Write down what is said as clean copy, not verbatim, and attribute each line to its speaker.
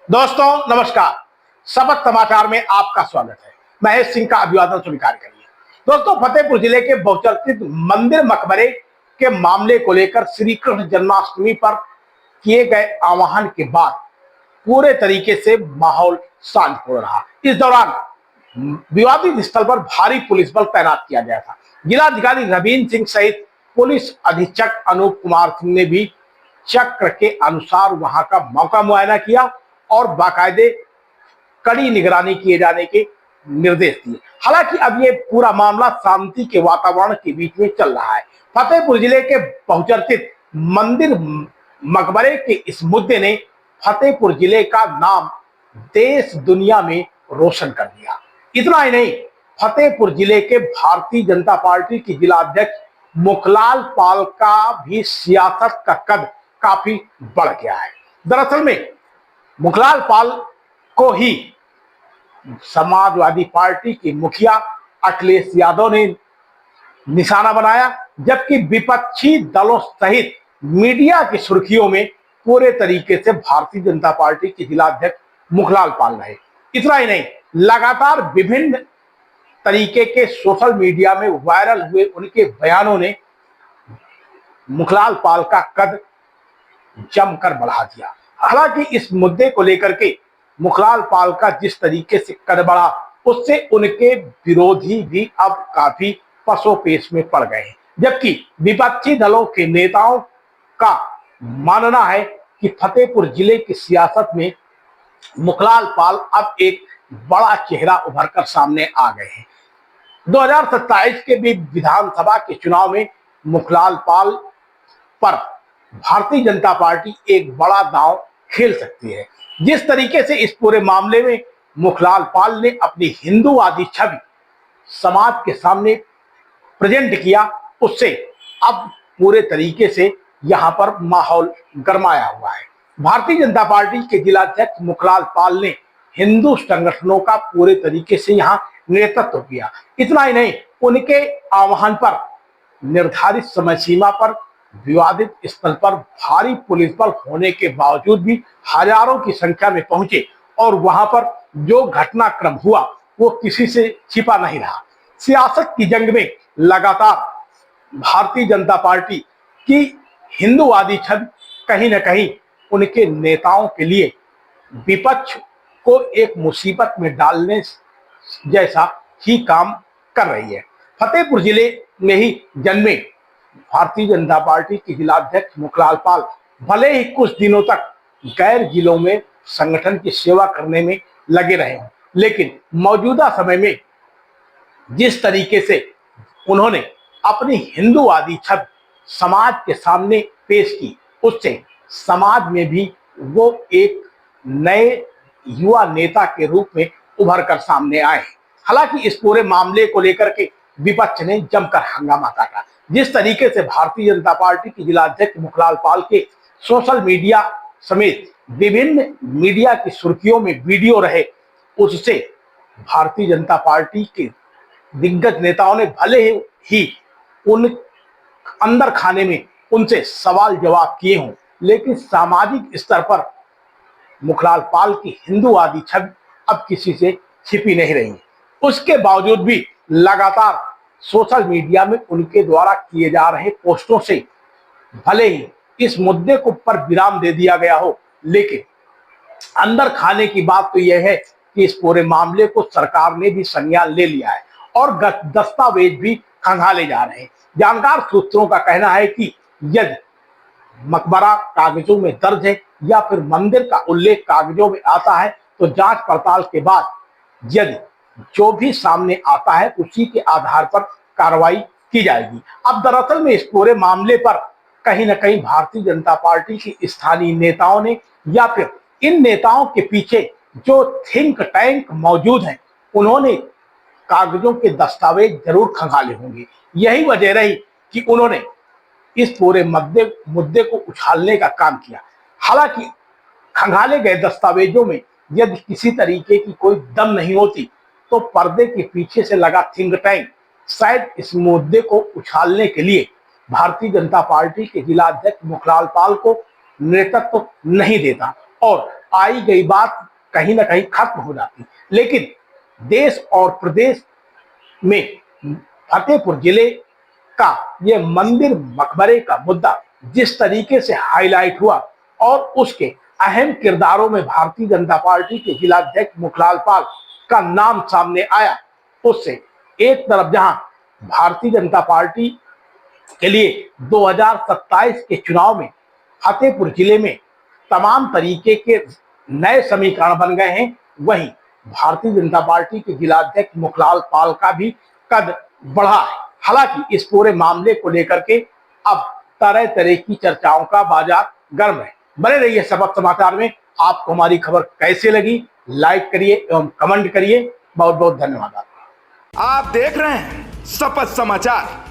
Speaker 1: दोस्तों नमस्कार। सबक समाचार में आपका स्वागत है। महेश सिंह का अभिवादन स्वीकार करिए। दोस्तों, फतेहपुर जिले के बहुचर्चित मंदिर मकबरे के मामले को लेकर श्री कृष्ण जन्माष्टमी पर किए गए आह्वान के बाद पूरे तरीके से माहौल शांतिपूर्ण रहा। इस दौरान विवादित स्थल पर भारी पुलिस बल तैनात किया गया था। जिलाधिकारी रवींद्र सिंह सहित पुलिस अधीक्षक अनूप कुमार सिंह ने भी चक्र के अनुसार वहां का मौका मुआयना किया और बाकायदे कड़ी निगरानी किए जाने के निर्देश दिए। हालांकि अब ये पूरा मामला शांति के वातावरण के बीच में चल रहा है। फतेहपुर जिले के बहुचर्चित मंदिर मकबरे के इस मुद्दे ने फतेहपुर जिले का नाम देश दुनिया में रोशन कर दिया। इतना ही नहीं, फतेहपुर जिले के भारतीय जनता पार्टी की जिलाध्यक्ष मुखलाल पाल का भी सियासत का कद काफी बढ़ गया है। दरअसल में मुखलाल पाल को ही समाजवादी पार्टी के मुखिया अखिलेश यादव ने निशाना बनाया, जबकि विपक्षी दलों सहित मीडिया की सुर्खियों में पूरे तरीके से भारतीय जनता पार्टी के जिलाध्यक्ष मुखलाल पाल रहे। इतना ही नहीं, लगातार विभिन्न तरीके के सोशल मीडिया में वायरल हुए उनके बयानों ने मुखलाल पाल का कद जमकर बढ़ा दिया। हालांकि इस मुद्दे को लेकर के मुखलाल पाल का जिस तरीके से कद बढ़ा, उससे उनके विरोधी भी अब काफी पसोपेश में पड़ गए हैं। जबकि विपक्षी दलों के नेताओं का मानना है कि फतेहपुर जिले की सियासत में मुखलाल पाल अब एक बड़ा चेहरा उभर कर सामने आ गए हैं। 2027 के भी विधानसभा के चुनाव में मुखलाल पाल पर भारतीय जनता पार्टी एक बड़ा दांव खेल सकती है। जिस तरीके से इस पूरे मामले में मुखलाल पाल ने अपनी हिंदूवादी छवि समाज के सामने प्रेजेंट किया, उससे अब पूरे तरीके से यहां पर माहौल गरमाया हुआ है। भारतीय जनता पार्टी के जिलाध्यक्ष मुखलाल पाल ने हिंदू संगठनों का पूरे तरीके से यहां नेतृत्व किया। इतना ही नहीं, उनके आह्वान पर निर्धारित समय सीमा पर विवादित स्थल पर भारी पुलिस बल होने के बावजूद भी हजारों की संख्या में पहुंचे और वहां पर जो घटनाक्रम हुआ वो किसी से छिपा नहीं रहा। सियासत की जंग में लगातार भारतीय जनता पार्टी की हिंदूवादी छवि कहीं न कहीं उनके नेताओं के लिए विपक्ष को एक मुसीबत में डालने जैसा ही काम कर रही है। फतेहपुर जिले में ही जन्मे भारतीय जनता पार्टी के जिलाध्यक्ष मुखलाल पाल भले ही कुछ दिनों तक गैर जिलों में संगठन की सेवा करने में लगे रहे हों, लेकिन मौजूदा समय में जिस तरीके से उन्होंने अपनी हिंदूवादी छवि समाज के सामने पेश की, उससे समाज में भी वो एक नए युवा नेता के रूप में उभर कर सामने आए। हालांकि इस पूरे मामले को लेकर के विपक्ष ने जमकर हंगामा काटा। जिस तरीके से भारतीय जनता पार्टी की जिलाध्यक्ष मुखलाल पाल के सोशल मीडिया समेत विभिन्न मीडिया की सुर्खियों में वीडियो रहे, उससे भारतीय जनता पार्टी के दिग्गज नेताओं ने भले ही उन अंदर खाने में उनसे सवाल जवाब किए हों, लेकिन सामाजिक स्तर पर मुखलाल पाल की हिंदूवादी छवि अब किसी से छिपी नहीं रही। उसके बावजूद भी लगातार सोशल मीडिया में उनके द्वारा किए जा रहे पोस्टों से भले ही इस मुद्दे को पर विराम दे दिया गया हो, लेकिन अंदर खाने की बात तो यह है कि इस पूरे मामले को सरकार ने भी संज्ञान ले लिया है और दस्तावेज भी खंगाले जा रहे हैं। जानकार सूत्रों का कहना है कि यदि मकबरा कागजों में दर्ज है या फिर मंदिर का उल्लेख कागजों में आता है, तो जांच पड़ताल के बाद यदि जो भी सामने आता है उसी के आधार पर कार्रवाई की जाएगी। अब दरअसल में इस पूरे मामले पर कहीं ना कहीं भारतीय जनता पार्टी की स्थानीय नेताओं ने या फिर इन नेताओं के पीछे जो थिंक टैंक मौजूद हैं, उन्होंने कागजों के दस्तावेज जरूर खंगाले होंगे। यही वजह रही कि उन्होंने इस पूरे मुद्दे को उछालने का काम किया। हालांकि खंगाले गए दस्तावेजों में यदि किसी तरीके की कोई दम नहीं होती, तो पर्दे के पीछे से लगा थिंक टैंक शायद इस मुद्दे को उछालने के लिए भारतीय जनता पार्टी के जिलाध्यक्ष मुखलाल पाल को नेतृत्व नहीं देता और आई गई बात कहीं ना कहीं खत्म हो जाती। लेकिन देश और प्रदेश में फतेहपुर जिले का ये मंदिर मकबरे का मुद्दा जिस तरीके से हाईलाइट हुआ और उसके अहम किरदारों में भारतीय जनता पार्टी के जिलाध्यक्ष मुखलाल पाल का नाम सामने आया, उससे एक तरफ जहां भारतीय जनता पार्टी के लिए 2027 के चुनाव में फतेहपुर जिले में तमाम तरीके के नए समीकरण बन गए हैं, वहीं भारतीय जनता पार्टी के जिलाध्यक्ष मुखलाल पाल का भी कद बढ़ा है। हालांकि इस पूरे मामले को लेकर के अब तरह तरह की चर्चाओं का बाजार गर्म है। बने रहिए सबक समाचार में। आपको हमारी खबर कैसे लगी, लाइक करिए एवं कमेंट करिए। बहुत बहुत धन्यवाद।
Speaker 2: आप देख रहे हैं शपथ समाचार।